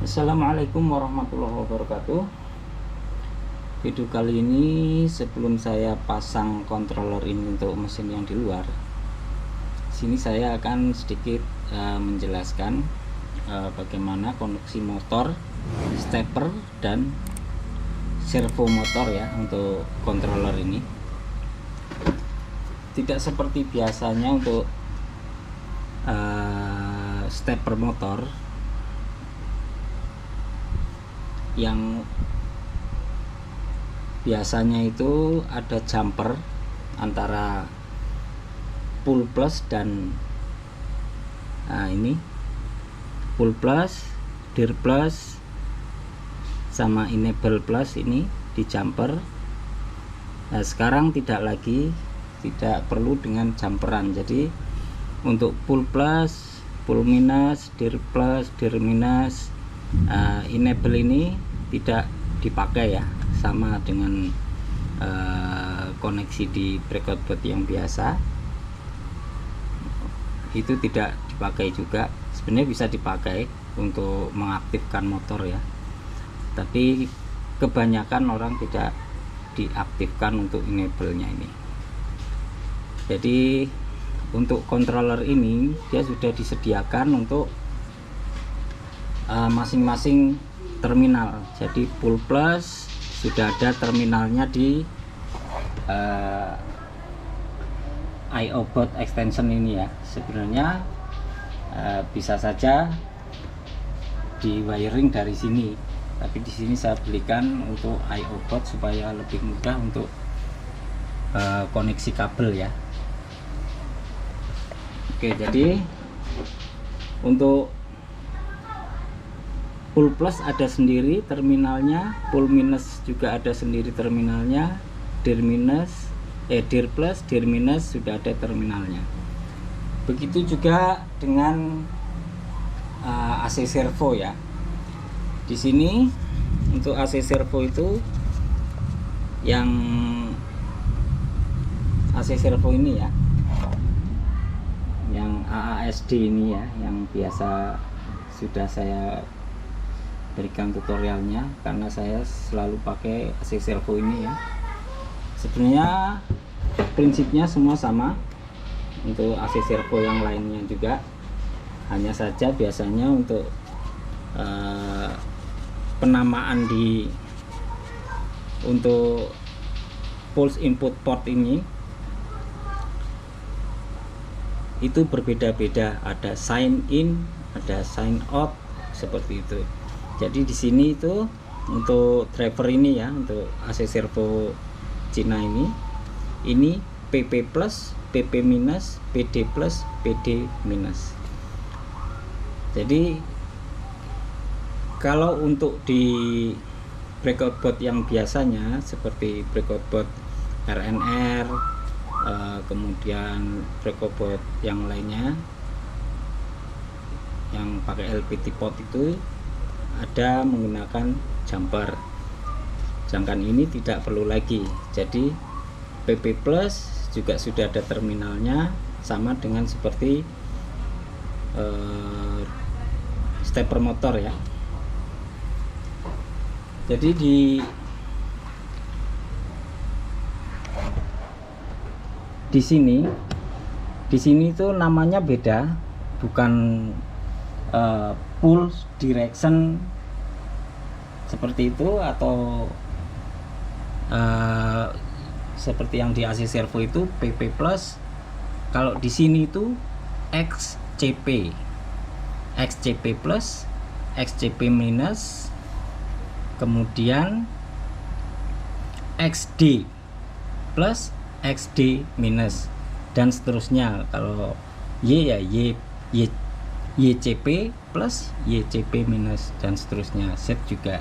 Assalamualaikum warahmatullahi wabarakatuh. Video kali ini sebelum saya pasang controller ini untuk mesin yang di luar, sini saya akan sedikit menjelaskan bagaimana koneksi motor, stepper dan servo motor ya untuk controller ini. Tidak seperti biasanya untuk stepper motor yang biasanya itu ada jumper antara pull plus dan ini pull plus, dir plus sama enable plus ini di jumper. Nah, sekarang tidak perlu dengan jumperan. Jadi untuk pull plus, pull minus, dir plus, dir minus, enable ini tidak dipakai ya, sama dengan koneksi di breakout board yang biasa itu tidak dipakai juga. Sebenarnya bisa dipakai untuk mengaktifkan motor ya, tapi kebanyakan orang tidak diaktifkan untuk enable-nya ini. Jadi untuk controller ini dia sudah disediakan untuk masing-masing terminal. Jadi pull plus sudah ada terminalnya di I/O board extension ini ya. Sebenarnya bisa saja di wiring dari sini, tapi di sini saya belikan untuk I/O board supaya lebih mudah untuk koneksi kabel ya. Oke, jadi untuk pull plus ada sendiri terminalnya, pull minus juga ada sendiri terminalnya, dir plus, dir minus sudah ada terminalnya. Begitu juga dengan AC servo ya. Di sini untuk AC servo itu yang AC servo ini ya, yang AASD ini ya, yang biasa sudah saya berikan tutorialnya karena saya selalu pakai AC servo ini ya. Sebenarnya prinsipnya semua sama untuk AC servo yang lainnya juga, hanya saja biasanya untuk penamaan untuk pulse input port ini itu berbeda-beda, ada sign in, ada sign out seperti itu. Jadi di sini itu untuk driver ini ya, untuk AC servo Cina ini PP plus, PP minus, PD plus, PD minus. Jadi kalau untuk di breakout board yang biasanya seperti breakout board RNR, kemudian breakout board yang lainnya yang pakai LPT port itu ada menggunakan jumper. Sedangkan ini tidak perlu lagi. Jadi PP plus juga sudah ada terminalnya, sama dengan seperti stepper motor ya. Jadi di sini itu namanya beda, bukan pull direction seperti itu atau seperti yang di AC servo itu PP plus. Kalau di sini itu XCP plus, XCP minus, kemudian XD plus, XD minus, dan seterusnya. Kalau Y ya YCP plus, YCP minus, dan seterusnya. Z juga.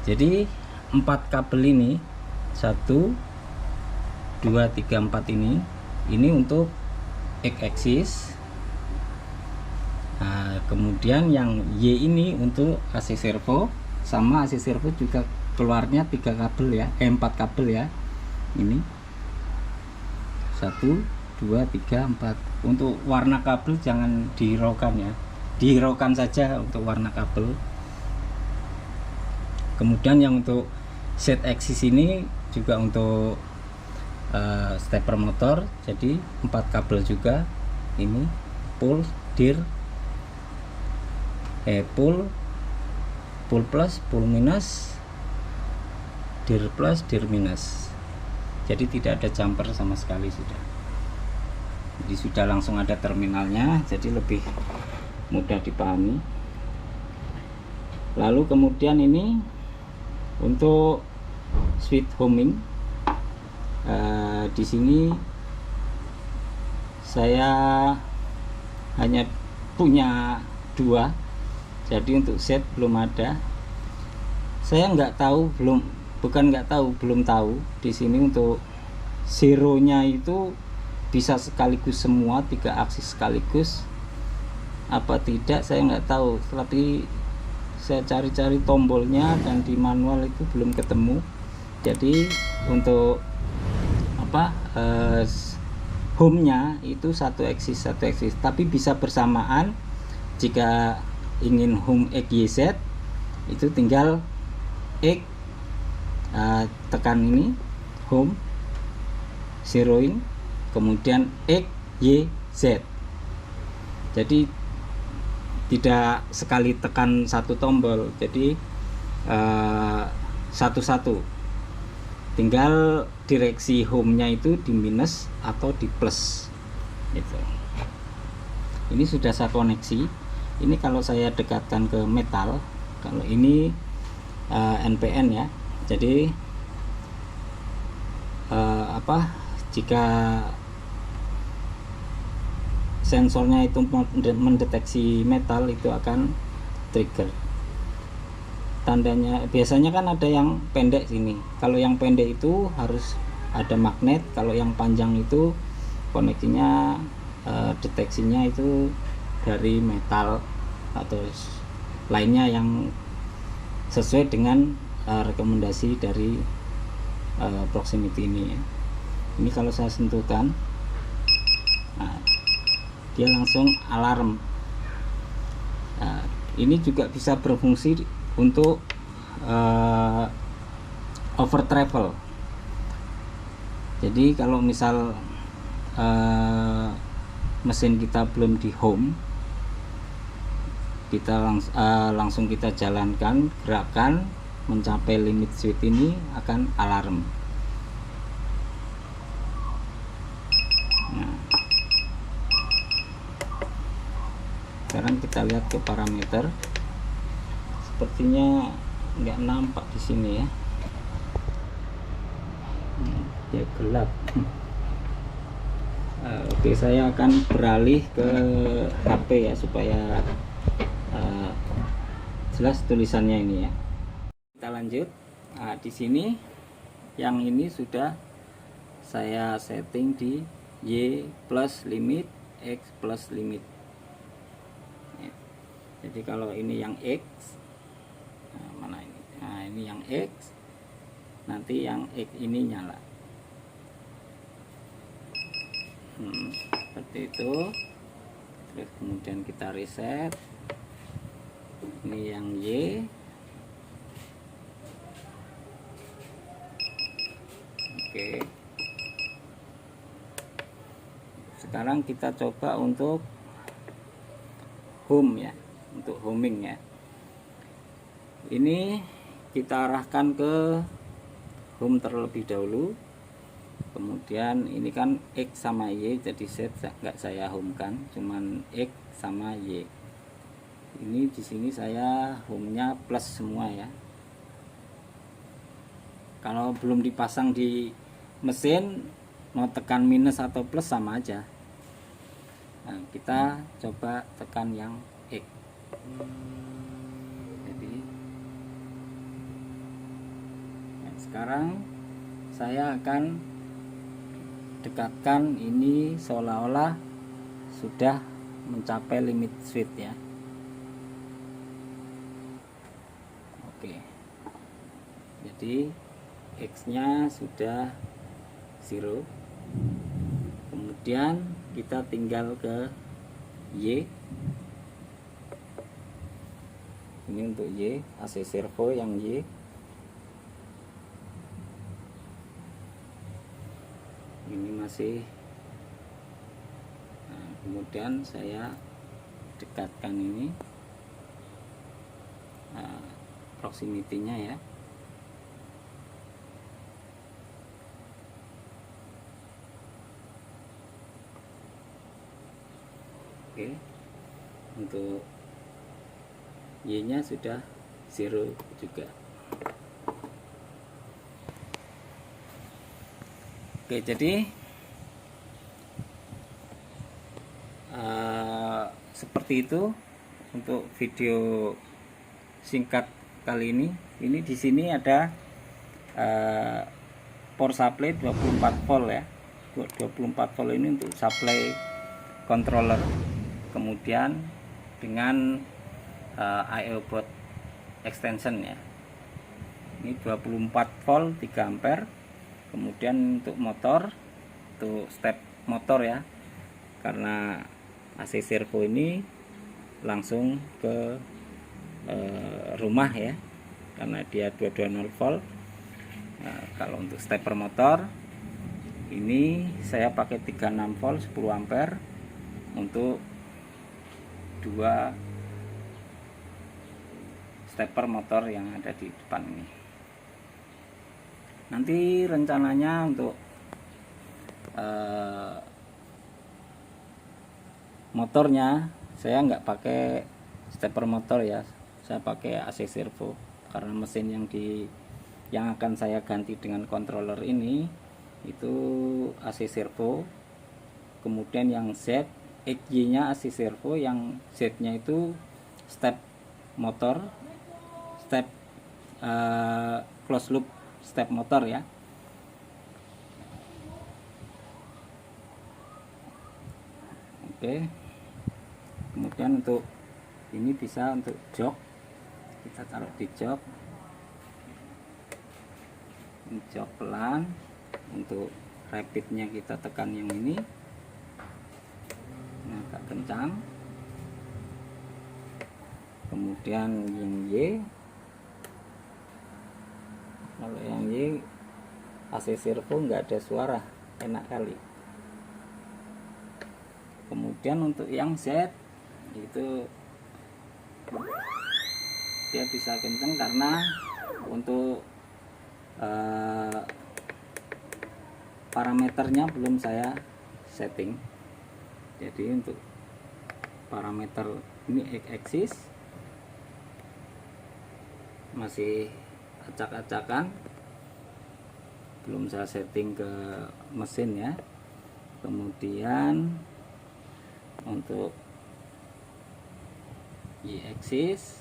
Jadi 4 kabel ini 1 2 3 4 ini untuk X axis. Nah, kemudian yang Y ini untuk AC servo, sama AC servo juga keluarnya 3 kabel ya, 4 kabel ya. Ini 1 2 3 4. Untuk warna kabel jangan dihiraukan ya, dihiraukan saja untuk warna kabel. Kemudian yang untuk set axis ini juga untuk stepper motor, jadi 4 kabel juga. Ini pull, dir, pull plus, pull minus, dir plus, dir minus. Jadi tidak ada jumper sama sekali sudah. Jadi sudah langsung ada terminalnya, jadi lebih mudah dipahami. Lalu kemudian ini untuk switch homing. Di sini saya hanya punya 2, jadi untuk set belum ada. Saya nggak tahu, belum tahu di sini untuk zeronya itu bisa sekaligus semua 3 aksis sekaligus apa tidak, saya nggak tahu. Tapi saya cari-cari tombolnya dan di manual itu belum ketemu. Jadi untuk home-nya itu satu eksis, tapi bisa bersamaan. Jika ingin home XYZ itu tinggal X, tekan ini home, zeroing, kemudian X Y Z. Jadi tidak sekali tekan satu tombol, jadi satu-satu. Tinggal direksi home-nya itu di minus atau di plus gitu. Ini sudah saya koneksi. Ini kalau saya dekatkan ke metal, kalau ini NPN ya. Jadi jika sensornya itu mendeteksi metal, itu akan trigger. Tandanya biasanya kan ada yang pendek sini. Kalau yang pendek itu harus ada magnet, kalau yang panjang itu koneksinya deteksinya itu dari metal atau lainnya yang sesuai dengan rekomendasi dari proximity ini ya. Ini kalau saya sentuhkan, nah, dia langsung alarm. Nah, ini juga bisa berfungsi untuk over travel. Jadi kalau misal mesin kita belum di home, kita langsung kita jalankan gerakan mencapai limit switch, ini akan alarm. Nah, sekarang kita lihat ke parameter. Sepertinya nggak nampak di sini ya, dia gelap. Oke, saya akan beralih ke HP ya supaya jelas tulisannya ini ya. Kita lanjut. Nah, di sini yang ini sudah saya setting di Y plus limit, X plus limit. Jadi kalau ini yang X, mana ini? Nah, ini yang X, nanti yang X ini nyala. Seperti itu. Terus kemudian kita reset. Ini yang Y. Oke. Sekarang kita coba untuk home ya, untuk homing ya. Ini kita arahkan ke home terlebih dahulu. Kemudian ini kan X sama Y, jadi set nggak saya home kan, cuman X sama Y. Ini di sini saya home-nya plus semua ya. Kalau belum dipasang di mesin, mau tekan minus atau plus sama aja. Nah, kita coba tekan yang X. Jadi sekarang saya akan dekatkan ini seolah-olah sudah mencapai limit switch ya. Oke, jadi X nya sudah 0. Kemudian kita tinggal ke Y. Ini untuk Y, AC servo yang Y. Ini masih. Nah, kemudian saya dekatkan ini proximity-nya ya. Oke, untuk Y nya sudah 0 juga. Oke, jadi seperti itu untuk video singkat kali ini. Ini di sini ada power supply 24 volt ya. 24 volt ini untuk supply controller. Kemudian dengan I/O port extension ya. Ini 24 volt 3 ampere. Kemudian untuk motor, untuk step motor ya. Karena AC servo ini langsung ke rumah ya. Karena dia 220 volt. Nah, kalau untuk stepper motor ini saya pakai 36 volt 10 ampere untuk 2 stepper motor yang ada di depan ini. Nanti rencananya untuk motornya saya nggak pakai stepper motor ya, saya pakai AC servo karena mesin yang akan saya ganti dengan controller ini itu AC servo. Kemudian yang Z XY nya AC servo, yang Z nya itu step motor, step close loop step motor ya. Oke, kemudian untuk ini bisa untuk jok, kita taruh di jok, ini jok pelan. Untuk rapidnya kita tekan yang ini, nah, agak kencang. Kemudian yang Y, kalau yang Y AC servo nggak ada suara, enak kali. Kemudian untuk yang Z itu dia bisa kencang karena untuk parameternya belum saya setting. Jadi untuk parameter ini X-axis masih acak-acakan, belum saya setting ke mesin ya. Kemudian untuk Y-axis,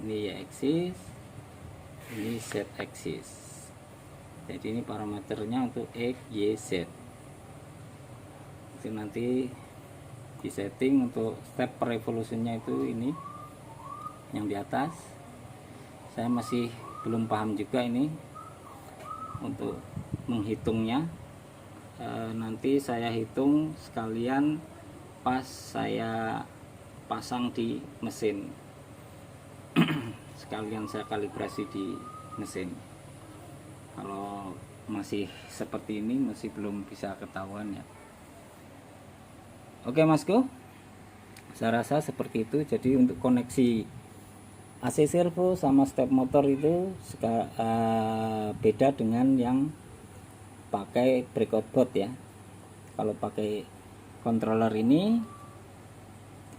ini Y-axis, ini Z-axis. Jadi ini parameternya untuk X, Y, Z. Itu nanti di setting untuk step per revolutionnya itu ini yang di atas. Saya masih belum paham juga ini untuk menghitungnya. Nanti saya hitung sekalian pas saya pasang di mesin. Sekalian saya kalibrasi di mesin. Kalau masih seperti ini masih belum bisa ketahuan ya. Oke Masku, saya rasa seperti itu. Jadi untuk koneksi AC servo sama step motor itu beda dengan yang pakai breakout board ya. Kalau pakai controller ini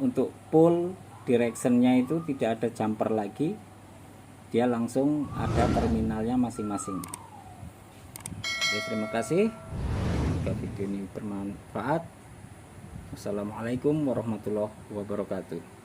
untuk pull directionnya itu tidak ada jumper lagi, dia langsung ada terminalnya masing-masing. Oke, terima kasih. Jika video ini bermanfaat, wassalamualaikum warahmatullahi wabarakatuh.